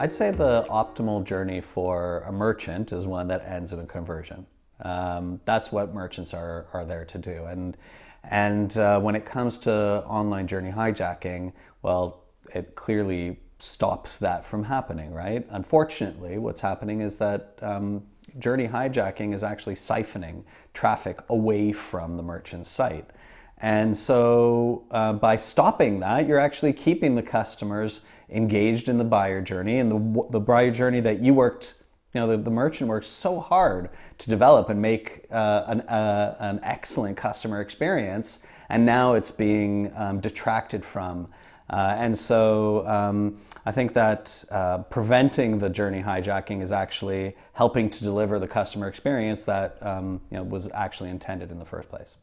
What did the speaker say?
I'd say the optimal journey for a merchant is one that ends in a conversion. That's what merchants are there to do. And when it comes to online journey hijacking, well, it clearly stops that from happening, right? Unfortunately, what's happening is that journey hijacking is actually siphoning traffic away from the merchant's site. And so by stopping that, you're actually keeping the customers engaged in the buyer journey, and the buyer journey that you worked, the merchant worked so hard to develop and make an excellent customer experience, and now it's being detracted from. And so I think that preventing the journey hijacking is actually helping to deliver the customer experience that was actually intended in the first place.